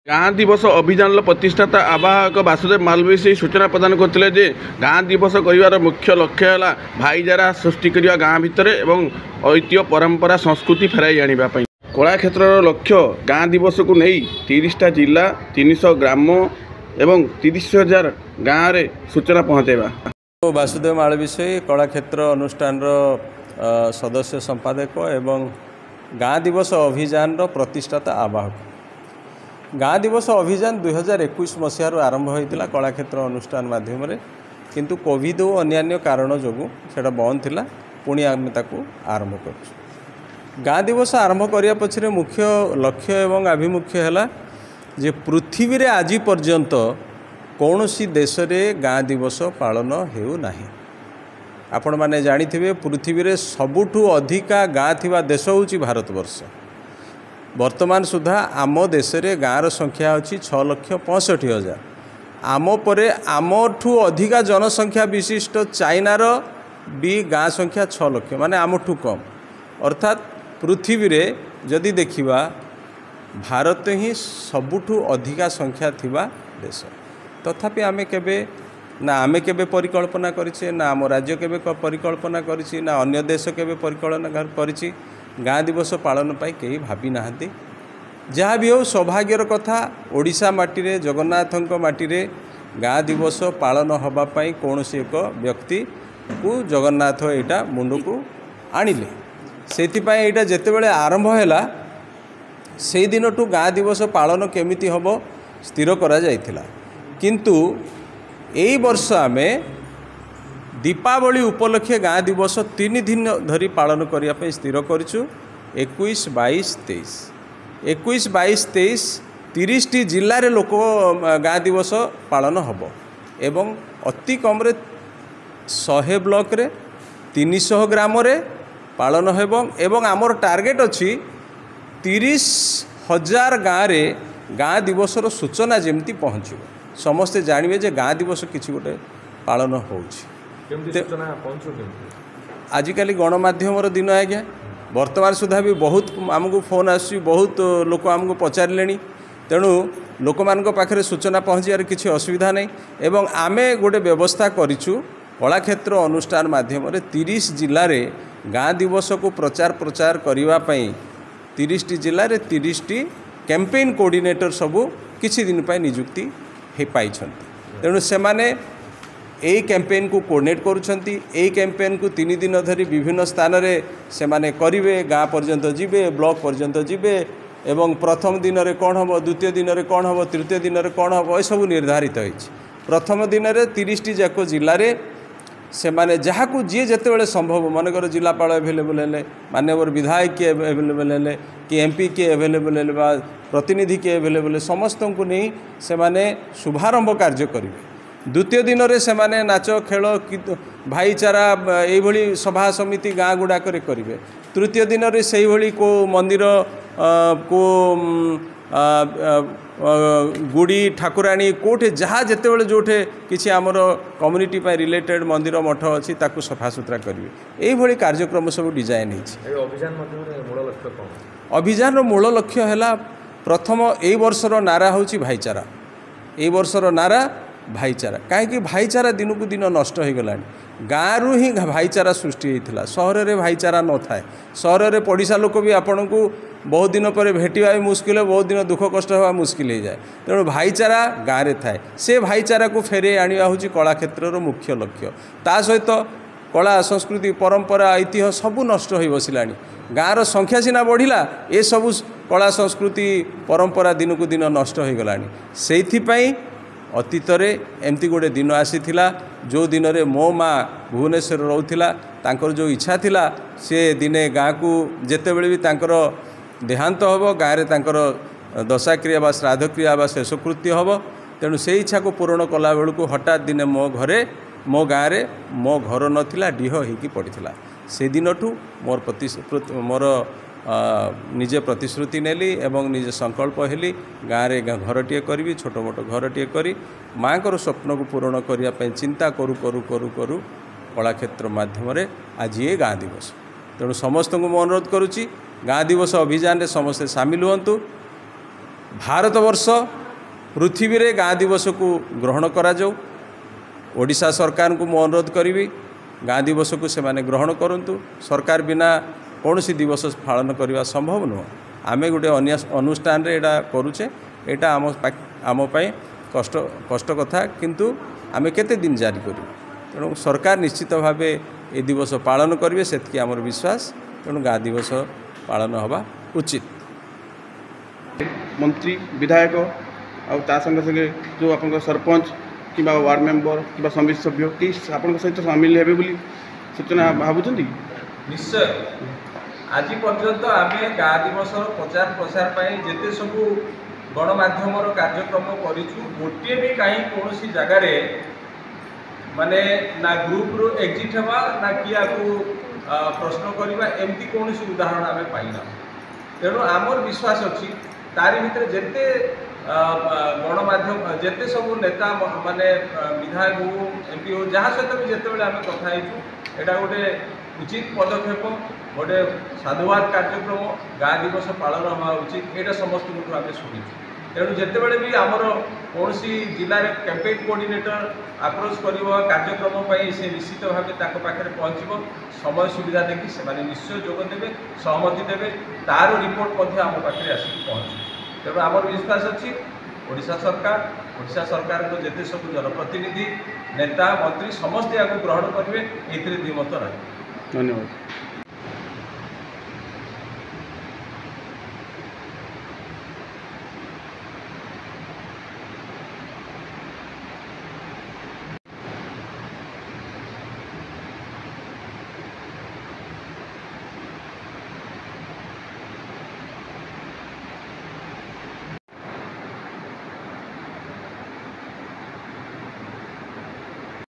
गाँ दिवस अभियान प्रतिष्ठाता आवाहक वासुदेव मालविसी सूचना प्रदान करते जे गाँ दिवस कर मुख्य लक्ष्य है भाईचारा सृष्टि करने गाँ भितर एवं ऐतिह्य परंपरा संस्कृति फेराई आने कला क्षेत्र लक्ष्य गाँ दिवस को नहीं 30टा जिला 300 ग्राम एवं 30,000 गाँव में सूचना पहुँचेगा। वासुदेव मालविसी कला क्षेत्र अनुष्ठान सदस्य संपादक एवं गाँ दिवस अभियान प्रतिष्ठाता आवाहक। गाँ दिवस अभियान 2021 मसीह आरंभ होता कला क्षेत्र अनुष्ठान माध्यम किंतु कोविड और अन्य कारण जो सेटा बंद थिला पुणी आम आरंभ कर। गाँ दिवस आरंभ करने पछरे मुख्य लक्ष्य एवं आभिमुख्य है जे पृथ्वी रे आज पर्यंत कौन सी देश रे गाँ दिवस पालन हेउ नाही। आपण माने जानिथिबे पृथ्वी रे सबुठु अधिका गाँ थिबा देश होउची भारतवर्ष। वर्तमान सुधा आम देश रे गाँर संख्या अच्छी 6,65,000। आम परे आमठू अधिका जनसंख्या विशिष्ट चाइनार भी गाँ संख्या 6 लाख माने आमठू कम। अर्थात पृथ्वी रे जदि देखिबा भारत ही सबुठू अधिका संख्या थिबा देश। तथापि आमे केबे ना आमे केबे परिकल्पना करिछे ना आम राज्य केबे परिकल्पना करिछि ना अन्य देश केबे परिकल्पना करिछि गाँ दिवस पालन पाई कहीं भावी नाहांती। जहाँ भी हो सौभाग्यर कथा ओडिशा माटी रे जगन्नाथक माटी रे गाँ दिवस पालन हबा पाई कौन सी एक व्यक्ति को जगन्नाथ एटा मुंड को आनिले सेतिपाई एटा जेतेबेले आरंभ हैला से दिन टू गाँ दिवस पालन केमिति हबो स्थिर करा जायथिला। किंतु एई वर्ष आमे दीपावली उपलक्षे गाँ दिवस 3 दिन धरी पालन करने स्थिर करूँ। 21, 22, 23 21, 22, 23 30टी जिले में लोक गाँ दिवस पालन हम एवं अति कम 100 ब्लॉक रे 300 ग्राम रे पालन एवं आमर टार्गेट अच्छी 30,000 गाँव रे गाँ दिवस सूचना जमती पहुँचो समस्ते जानवे जे गाँ दिवस किसी गोटे पालन होउछि। आजिकल गणमाध्यम दिन आज्ञा वर्तमान सुधा भी बहुत आमको फोन आसुची बहुत लोक आमको पचारे तेणु लोक मान पाखे सूचना पहुँचार किसी असुविधा नहीं एवं आमे गोटे व्यवस्था करिछु कला क्षेत्र अनुष्ठान माध्यम 30 जिले में गाँ दिवस को प्रचार प्रचार करने 30टी जिले में 30टी कैंपेन कोऑर्डिनेटर सबू किछि दिन पाई नियुक्ति हे पाई तेणु से माने यही कैंपेन को कोऑर्डिनेट करुछंती। यही कैंपेन को 3 दिन धरी विभिन्न स्थान रे से माने करिवे गाँ पर्यंत जीवे ब्लॉक पर्यंत जीवे एवं प्रथम दिन रे कौन हम द्वितीय दिन रे कौन हम तृतीय दिन रे कौन हम सब निर्धारित होइछि। प्रथम दिन रे 30टी जाक जिले रे से माने जहाँ को जी जिते संभव मनकर जिलापाल एभेलेबल है माननीय विधायक किए एभेलेबल है कि एमपी किए एभेलेबल है प्रतिनिधि किए एभेलेबल है समस्त को नहीं से माने शुभारंभ कार्य करेंगे। द्वितीय दिन रे से माने नाच खेल भाईचारा यही सभा समिति गाँ गुड़ाक करेंगे। तृतीय दिन रे से भली को मंदिर को गुड़ी ठाकुराणी कोठे जहाँ जिते जोठे किसी आमर कम्युनिटी पर रिलेटेड मंदिर मठ अच्छी ताकू सफा सुतरा करेंगे। यही कार्यक्रम सब डिजाइन अभियान मूल लक्ष्य है प्रथम यही वर्षर नारा हूँ भाईचारा। यही वर्षर नारा भाईचारा कहीं भाईचारा दिन को दिन नष्ट हो गला गाँ रु ही भाईचारा सृष्टि होता सहर में भाईचारा न थाए सहर में पड़िशा लोक भी आपण को बहुत दिन पर भेटा भी मुस्किल बहुत दिन दुख कष्ट हवा मुस्किल हो जाए तेणु भाईचारा गाँव में थाए से भाईचारा को फेरे आने हूँ कला क्षेत्र मुख्य लक्ष्य। ता सहित कला संस्कृति परंपरा ऐतिह्य सबू नष्ट हो बसला गाँर संख्या सीना बढ़िला ये सबू कला संस्कृति परंपरा दिन को दिन नष्ट हो गला से अतीत एमती गोटे दिन आसी जो दिन रे मो माँ भुवनेश्वर रोला तांकर जो इच्छा थिला से दिने गाँ को जेतेबेले भी तांकर देहांत हम गाँव में तांकर दशाक्रिया बा श्राद्ध क्रिया बा शेषकृत्य हम तेणु से इच्छा को पूरण कला बेलू हठात दिने मो घरे मो गाँव में मो घर नाला डीह होगी पड़ा से दिन मोर निजे प्रतिश्रुति नेली एवं निजे संकल्प हेली गाँव में घरटे करी छोट मोट घरटे करी माँ को स्वप्न को पूरण करने चिंता करू करू करू करू कला क्षेत्र माध्यम आज ये गाँ दिवस तेणु समस्त को अनुरोध करुच्ची गाँ दिवस अभियान समस्ते सामिल हुंतु भारतवर्ष पृथ्वी रे गाँ दिवस को ग्रहण करा जाऊ। ओडिशा सरकार को मु अनुरोध करी गाँ दिवस को से माने ग्रहण करंतु। सरकार बिना कौन सी दिवस पालन करने संभव नुह। आमे गोटे अनुष्ठान रे एटा करूचे, एटा आम कष्ट कथा, किंतु आमे केते दिन जारी करूँ। तेणु सरकार निश्चित भाव ए दिवस पालन करेंगे से आमर विश्वास। तेणु गाँ दिवस पालन हवा उचित। मंत्री विधायक आउ ता संगे संगे जो आपन सरपंच कि वार्ड मेंबर कि समिति सभ्य कि आपन सहित सामिल हेबे बोली सूचना भाबुछंती। निश्चय आज पर्यंत आमे गाँ दिवस प्रचार प्रसार पाई जेते सबू गणमाध्यम कार्यक्रम करूँ, गोटे भी कहीं कौन सी जगार माने ना ग्रुप रू एग्जिट हवा ना किया को प्रश्न करवा एमती कौन सी उदाहरण आम पाइना। तेणु आमर विश्वास अच्छी तारी भितर जेते गणमाध्यम जेते सब नेता माने विधायक हो एमपी हो जहाँ सहित भी जिते आम कथा एटा गोटे उचित पदक्षेप, गोटे साधुवाद कार्यक्रम गाँ दिवस पालन हवा उचित, यहाँ समस्त आम शुणु। तेणु जितेबले भी आमर कौन सी जिले में कैंपेन कोऑर्डिनेटर अप्रोच कर कार्यक्रम से निश्चित भाव पाखे पहुँच समय सुविधा देखी से निश्चय जोग देवे, सहमति देवे, तार रिपोर्ट आम पाखे आसिक पहुँच। तेणु आमर विश्वास अच्छी ओडिशा सरकार को जिते सब जनप्रतिनिधि नेता मंत्री समस्त या ग्रहण करेंगे, ये द्विमत रहे। धन्यवाद।